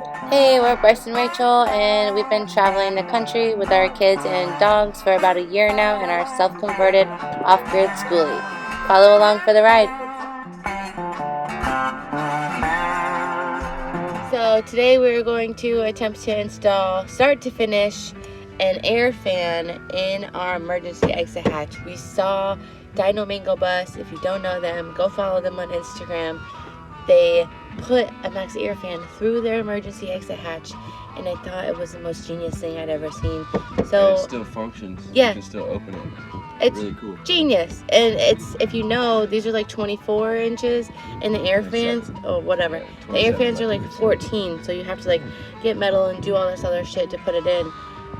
Hey, we're Bryce and Rachel, and we've been traveling the country with our kids and dogs for about a year now in our self-converted off-grid Skoolie. Follow along for the ride. So today we're going to attempt to install, start to finish, an air fan in our emergency exit hatch. We saw Dino Mango Bus. If you don't know them, go follow them on Instagram. They put a Max air fan through their emergency exit hatch, and I thought it was the most genius thing I'd ever seen. So it still functions. Yeah, you can still open it. It's really cool. Genius. And it's, if you know, these are like 24 inches, and the air fans, or whatever, the air fans are like 14, so you have to like get metal and do all this other shit to put it in.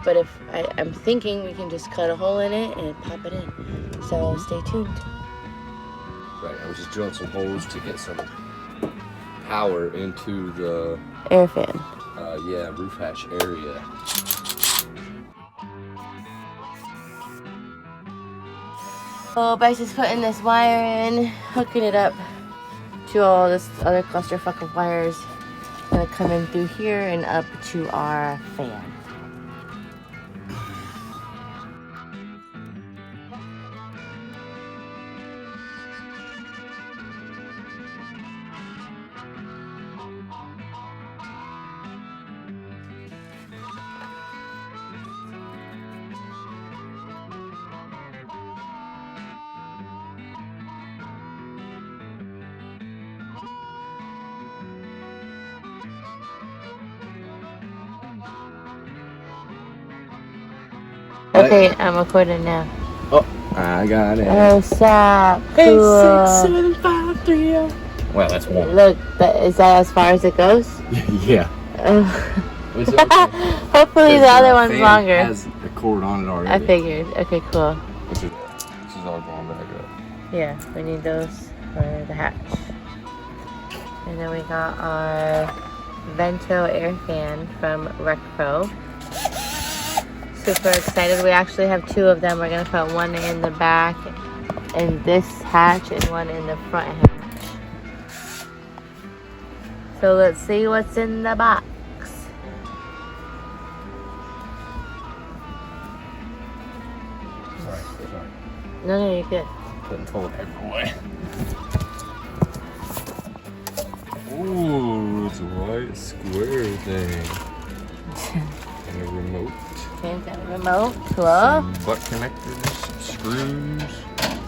But if I'm thinking we can just cut a hole in it and pop it in. So stay tuned. Right, I was just drilling some holes to get some power into the air fan. Roof hatch area. So Bryce is putting this wire in, hooking it up to all this other clusterfuck of wires. Gonna come in through here and up to our fan. Okay, I'm recording now. Oh, I got it. Oh, stop. Cool. 86753. Well, that's one. Look, is that as far as it goes? Yeah. Hopefully the other one's longer. It has a cord on it already. I figured. Okay, cool. This is all going back up. Yeah, we need those for the hatch. And then we got our Vento Air Fan from Rec Pro. Super excited. We actually have two of them. We're going to put one in the back in this hatch and one in the front hatch. So let's see what's in the box. Sorry. No, you're good. Putting toilet paper away. Ooh, it's a white square thing. And a remote. Okay, got a remote. Cool. Some butt connectors, screws.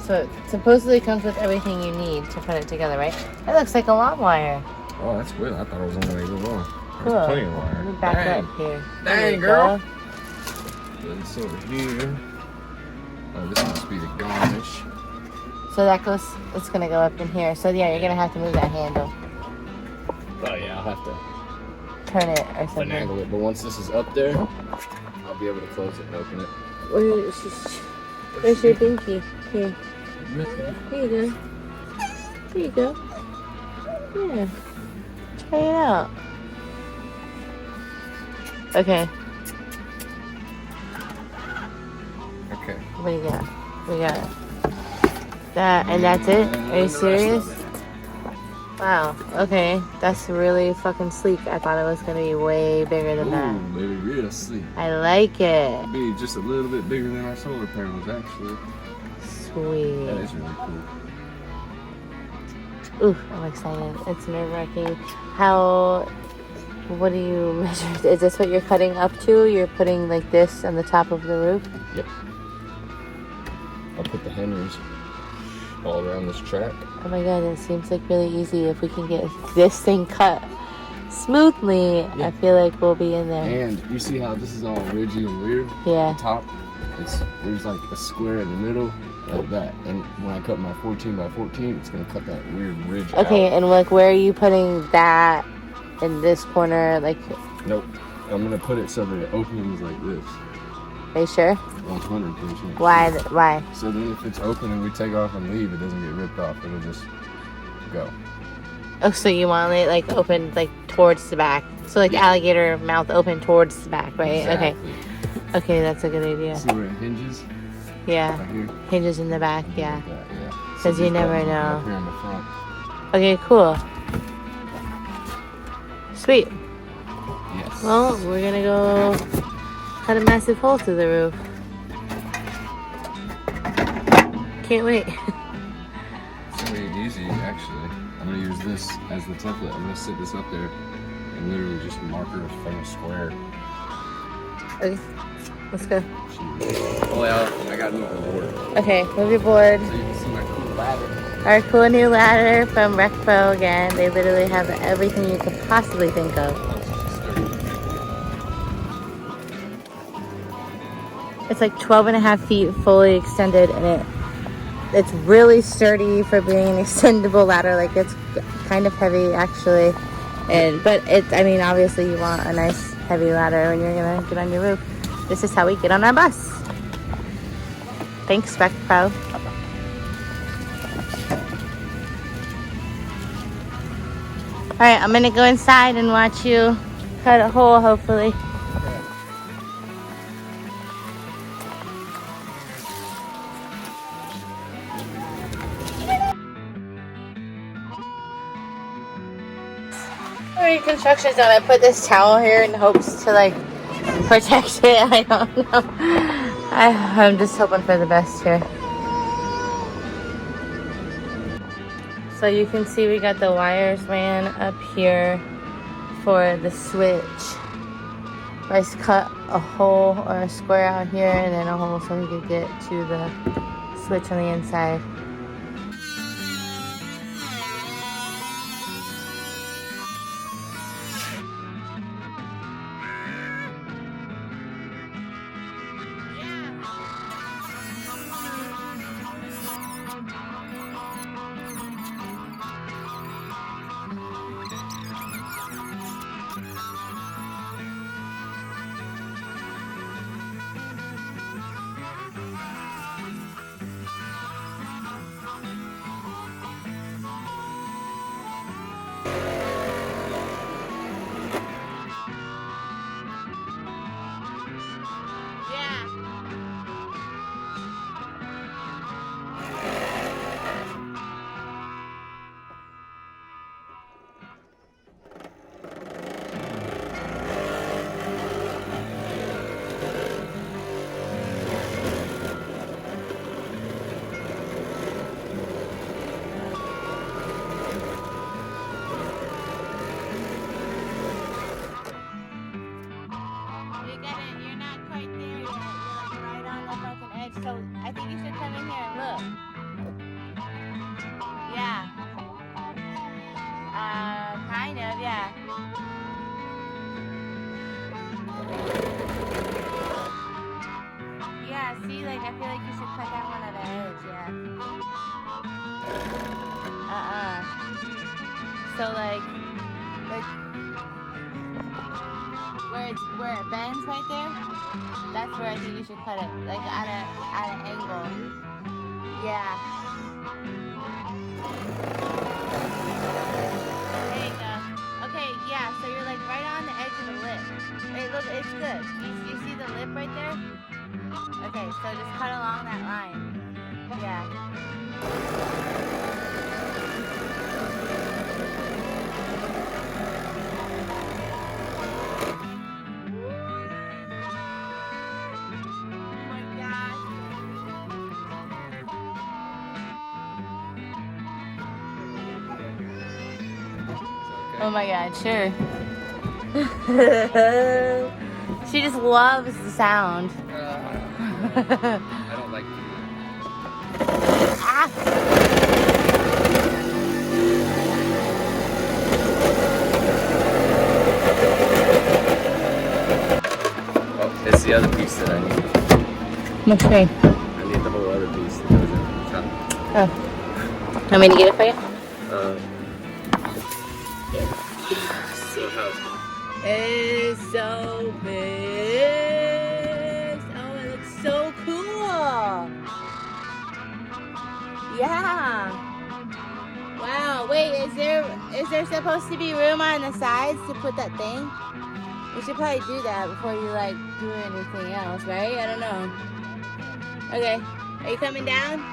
So it supposedly comes with everything you need to put it together, right? That looks like a long wire. Oh, that's weird. I thought it was only like this long. Cool. There's plenty of wire. Let me back up here. Dang, girl. Put this over here. Oh, this must be the garnish. So that goes, it's going to go up in here. So yeah, you're going to have to move that handle. Oh, yeah, I'll have to turn it or something. finagle it. But once this is up there, I'll be able to close it and open it. Where's your binky? Here. Here you go. Here you go. Yeah. Try it out. Okay. Okay. What do you got? We got that, and that's it? Are you serious? Wow. Okay. That's really fucking sleek. I thought it was going to be way bigger than that. Ooh, baby, real sleek. I like it. It'll be just a little bit bigger than our solar panels, actually. Sweet. That is really cool. Ooh, I'm excited. It's nerve-wracking. What do you measure? Is this what you're cutting up to? You're putting like this on the top of the roof? Yep. I'll put the Henrys all around this track. Oh my god, it seems like really easy. If we can get this thing cut smoothly, yeah. I feel like we'll be in there. And you see how this is all ridgy and weird? Yeah. The top, there's like a square in the middle, like that. And when I cut my 14 by 14, it's gonna cut that weird ridge out. Okay, and like where are you putting that in this corner? Like. Nope. I'm gonna put it so that it opens like this. Are you sure? 100%. Why? So then if it's open and we take off and leave, it doesn't get ripped off. It'll just go. Oh, so you want it like open like towards the back. So like alligator mouth open towards the back, right? Exactly. Okay, that's a good idea. See where it hinges? Yeah. Right here. Hinges in the back, yeah. Like that, yeah. Because So you just never got know. Up here in the front. Okay, cool. Sweet. Yes. Well, we're gonna go cut a massive hole through the roof. Can't wait. It's gonna be easy, actually. I'm gonna use this as the template. I'm gonna sit this up there and literally just marker from a square. Okay, let's go. Oh yeah, I gotta move the board. Okay, move your board. So you can see my cool ladder. Our cool new ladder from Rec Pro again. They literally have everything you could possibly think of. It's like 12.5 feet fully extended, and it's really sturdy for being an extendable ladder. Like, it's kind of heavy actually, but I mean, obviously you want a nice heavy ladder when you're gonna get on your roof. This is how we get on our bus. Thanks, Rec Pro. All right, I'm gonna go inside and watch you cut a hole, hopefully. Construction zone. I put this towel here in hopes to like protect it. I don't know. I'm just hoping for the best here. So you can see we got the wires ran up here for the switch. I just cut a hole or a square out here and then a hole so we could get to the switch on the inside. So I think you should come in here and look. Yeah. Kind of, yeah. Yeah, see, like, I feel like you should cut that one at the edge, yeah. So, like, where it bends right there, that's where I think you should cut it, like, at an angle. Yeah. There you go. Okay, yeah, so you're, like, right on the edge of the lip. Hey, look, it's good. You see the lip right there? Okay, so just cut along that line. Yeah. Oh my god, sure. She just loves the sound. I don't like Ah. Oh, it's the other piece that I need. Which way? I need the whole other piece that goes in the top. Oh. Want me to get it for you? It's so big. Oh, it looks so cool. Yeah. Wow. Wait, is there supposed to be room on the sides to put that thing? We should probably do that before you like do anything else, right? I don't know. Okay. Are you coming down?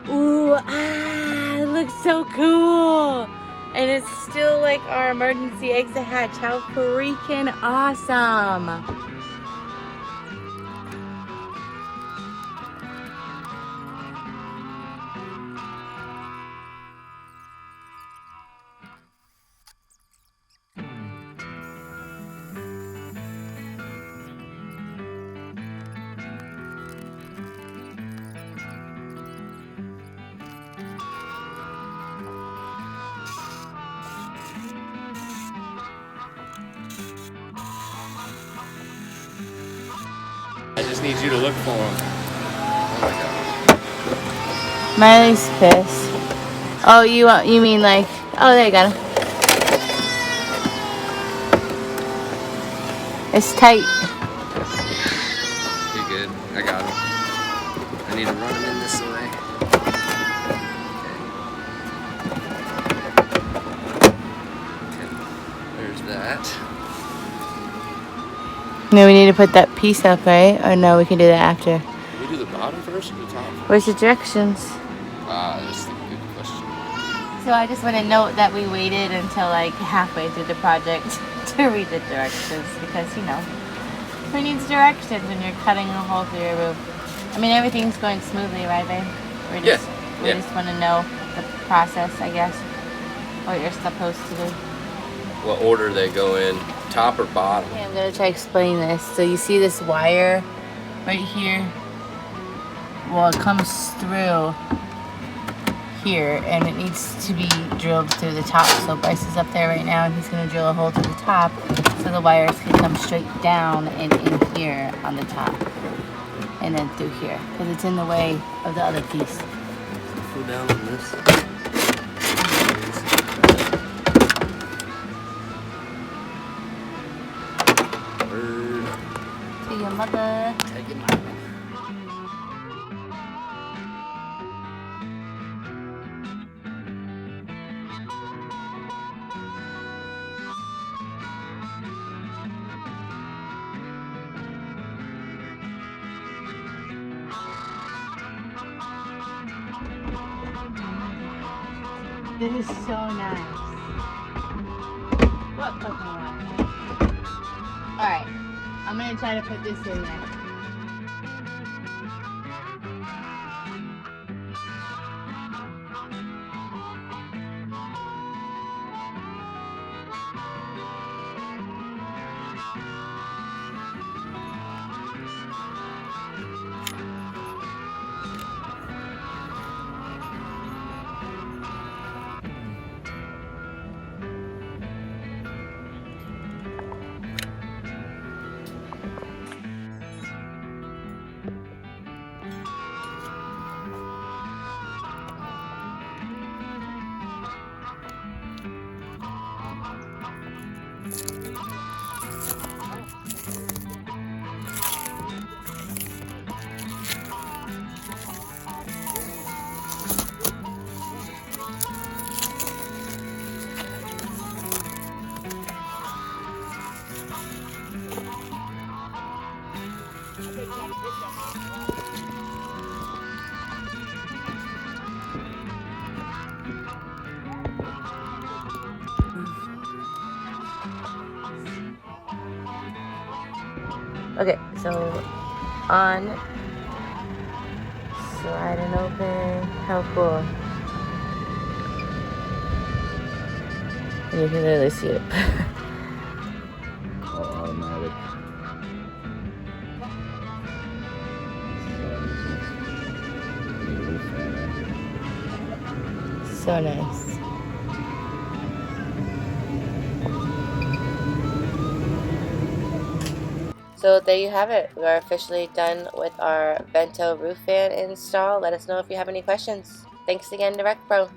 Ooh, it looks so cool. And it's still like our emergency exit hatch. How freaking awesome. I just need you to look for him. Oh my gosh. Miley's pissed. Oh, you mean like, oh, there you got him. It's tight. You're good. I got him. I need to run him in this way. Okay. There's that. No, we need to put that piece up, right? Or no, we can do that after. Can we do the bottom first or the top first? Where's the directions? That's a good question. So I just want to note that we waited until like halfway through the project to read the directions because, you know, who needs directions when you're cutting a hole through your roof? I mean, everything's going smoothly, right, babe? We just want to know the process, I guess, what you're supposed to do. What order they go in, top or bottom? Okay, I'm going to try to explain this. So you see this wire right here? Well, it comes through here and it needs to be drilled through the top. So Bryce is up there right now and he's going to drill a hole through the top so the wires can come straight down and in here on the top and then through here because it's in the way of the other piece. Go down on this. Bird. To your mother. Take it. This is so nice. What Pokemon? Alright, I'm gonna try to put this in there. Okay, so on, slide and open. How cool. And you can literally see it. All automatic. So nice. So there you have it. We are officially done with our Vento roof fan install. Let us know if you have any questions. Thanks again to RecPro.